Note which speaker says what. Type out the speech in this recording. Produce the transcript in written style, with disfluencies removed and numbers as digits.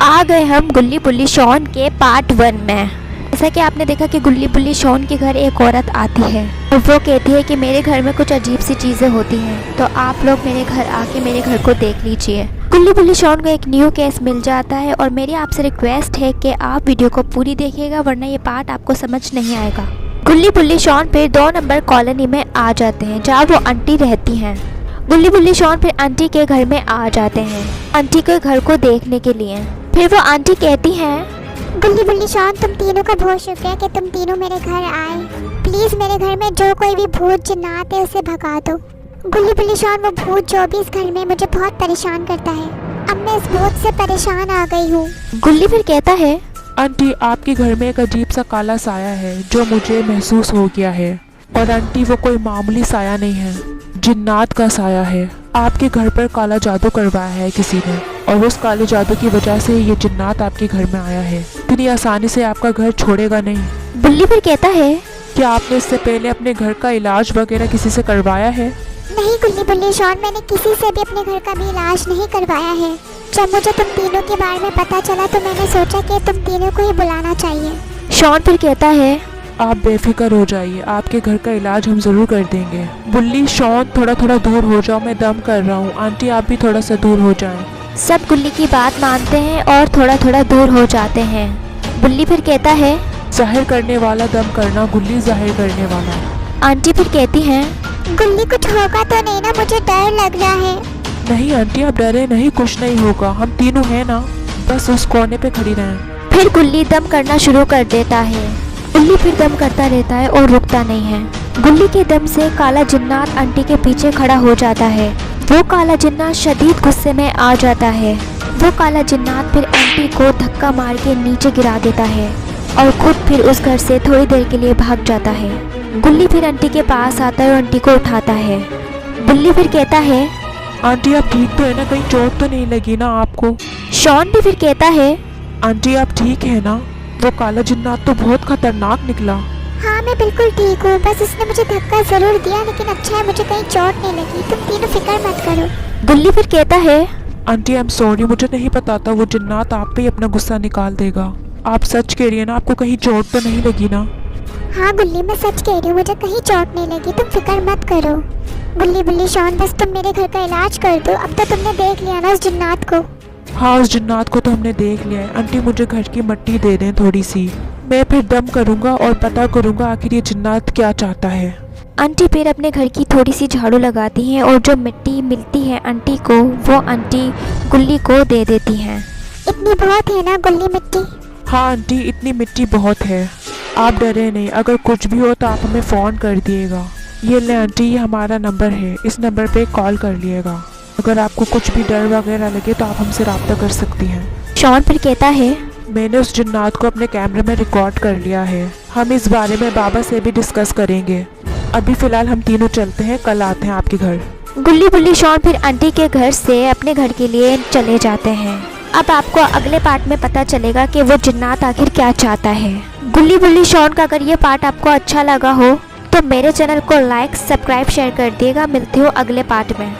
Speaker 1: आ गए हम गुल्ली बुल्ली शॉन के पार्ट 1 में। जैसा कि आपने देखा कि गुल्ली बुल्ली शॉन के घर एक औरत आती है और वो कहती है कि मेरे घर में कुछ अजीब सी चीज़ें होती हैं, तो आप लोग मेरे घर आके मेरे घर को देख लीजिए। गुल्ली बुल्ली शॉन को एक न्यू केस मिल जाता है और मेरी आपसे रिक्वेस्ट है कि आप वीडियो को पूरी देखिएगा, वरना ये पार्ट आपको समझ नहीं आएगा। गुल्ली बुल्ली शॉन फिर 2 नंबर कॉलोनी में आ जाते हैं जहाँ वो आंटी रहती हैं। गुल्ली बुल्ली शॉन फिर आंटी के घर में आ जाते हैं आंटी के घर को देखने के लिए। फिर वो आंटी कहती हैं,
Speaker 2: गुल्ली बुल्ली शॉन, तुम तीनों का बहुत शुक्र है कि तुम तीनों मेरे घर आए। प्लीज़ मेरे घर में जो कोई भी भूत जिन्नात है उसे भगा दो। गुल्ली बुल्ली शॉन, वो भूत जो भी इस घर में मुझे बहुत परेशान करता है, अब मैं इस भूत से परेशान आ गई हूँ।
Speaker 1: गुल्ली फिर कहता है,
Speaker 3: आंटी आपके घर में एक अजीब सा काला साया है जो मुझे महसूस हो गया है। और आंटी वो कोई मामूली साया नहीं है, जिन्नात का साया है। आपके घर पर काला जादू करवाया है किसी ने और उस काले जादू की वजह से ये जिन्नात आपके घर में आया है। इतनी आसानी से आपका घर छोड़ेगा नहीं।
Speaker 1: गुल्ली फिर कहता है,
Speaker 3: क्या आपने इससे पहले अपने घर का इलाज वगैरह किसी से करवाया है?
Speaker 2: नहीं गुल्ली बुल्ली शॉन, मैंने किसी से भी अपने घर का भी इलाज नहीं करवाया है। जब मुझे तुम तीनों के बारे में पता चला तो मैंने सोचा कि तुम तीनों को ही बुलाना चाहिए।
Speaker 1: शॉन फिर कहता है,
Speaker 3: आप बेफिक्र हो जाइए, आपके घर का इलाज हम ज़रूर कर देंगे। बुल्ली शॉन, थोड़ा थोड़ा दूर हो जाओ, मैं दम कर रहा हूँ। आंटी आप भी थोड़ा सा दूर हो जाएं।
Speaker 1: सब गुल्ली की बात मानते हैं और थोड़ा थोड़ा दूर हो जाते हैं। बुल्ली फिर कहता है,
Speaker 3: जाहिर करने वाला दम करना, गुल्ली जाहिर करने वाला।
Speaker 1: आंटी फिर कहती हैं,
Speaker 2: गुल्ली कुछ होगा तो नहीं ना, मुझे डर लग रहा है।
Speaker 3: नहीं आंटी आप डरे नहीं, कुछ नहीं होगा, हम तीनों हैं ना, बस उस कोने पे खड़ी रहें।
Speaker 1: फिर गुल्ली दम करना शुरू कर देता है। गुल्ली फिर दम करता रहता है और रुकता नहीं है। गुल्ली के दम से काला जिन्नात आंटी के पीछे खड़ा हो जाता है। वो काला जिन्नात शदीद गुस्से में आ जाता है। वो काला जिन्नात फिर आंटी को धक्का मार के नीचे गिरा देता है और खुद फिर उस घर से थोड़ी देर के लिए भाग जाता है। गुल्ली फिर आंटी के पास आता है और आंटी को उठाता है। गुल्ली फिर कहता है,
Speaker 3: आंटी आप ठीक तो है ना, कहीं चोट तो नहीं लगी ना आपको?
Speaker 1: शॉन भी फिर कहता है,
Speaker 3: आंटी आप ठीक है ना? वो काला जिन्नात तो बहुत खतरनाक निकला।
Speaker 2: हाँ मैं बिल्कुल ठीक हूँ, बस उसने मुझे धक्का जरूर दिया, लेकिन अच्छा है मुझे कहीं चोट नहीं लगी। तुम तीनों फिक्र मत करो।
Speaker 1: गुल्ली फिर कहता है,
Speaker 3: आंटी आई एम सॉरी, मुझे नहीं पता था वो जिन्नात आप पे ही अपना गुस्सा निकाल देगा। आप सच कह रही है ना, आपको कहीं चोट तो नहीं लगी ना?
Speaker 2: हाँ गुल्ली, मैं सच कह रही हूँ, मुझे कहीं चोट नहीं लगी, तुम फिक्र मत करो। गुल्ली बुल्ली शॉन, बस तुम मेरे घर का इलाज कर दो। अब तो तुमने देख लिया ना उस जिन्नात को।
Speaker 3: हाँ उस जिन्नात को तो हमने देख लिया है। आंटी मुझे घर की मिट्टी दे दें थोड़ी सी, मैं फिर दम करूँगा और पता करूँगा आखिर ये जिन्नात क्या चाहता है।
Speaker 1: आंटी फिर अपने घर की थोड़ी सी झाड़ू लगाती हैं और जो मिट्टी मिलती है आंटी को, वो आंटी गुल्ली को दे देती हैं।
Speaker 2: इतनी बहुत है ना गुल्ली मिट्टी?
Speaker 3: हाँ आंटी इतनी मिट्टी बहुत है, आप डरे नहीं, अगर कुछ भी हो तो आप हमें फ़ोन कर दिएगा। ये ले आंटी, ये हमारा नंबर है, इस नंबर पे कॉल कर लिएगा। अगर आपको कुछ भी डर वगैरह लगे तो आप हमसे रब्ता कर सकती हैं।
Speaker 1: शॉन फिर कहता है,
Speaker 3: मैंने उस जिन्नात को अपने कैमरे में रिकॉर्ड कर लिया है, हम इस बारे में बाबा से भी डिस्कस करेंगे। अभी फ़िलहाल हम तीनों चलते हैं, कल आते हैं आपके घर।
Speaker 1: गुल्ली बुल्ली शॉन फिर आंटी के घर से अपने घर के लिए चले जाते हैं। अब आपको अगले पार्ट में पता चलेगा कि वो जिन्नात आखिर क्या चाहता है। गुल्ली बुल्ली शॉन का अगर ये पार्ट आपको अच्छा लगा हो तो मेरे चैनल को लाइक, सब्सक्राइब, शेयर कर दिएगा। मिलती हूँ अगले पार्ट में।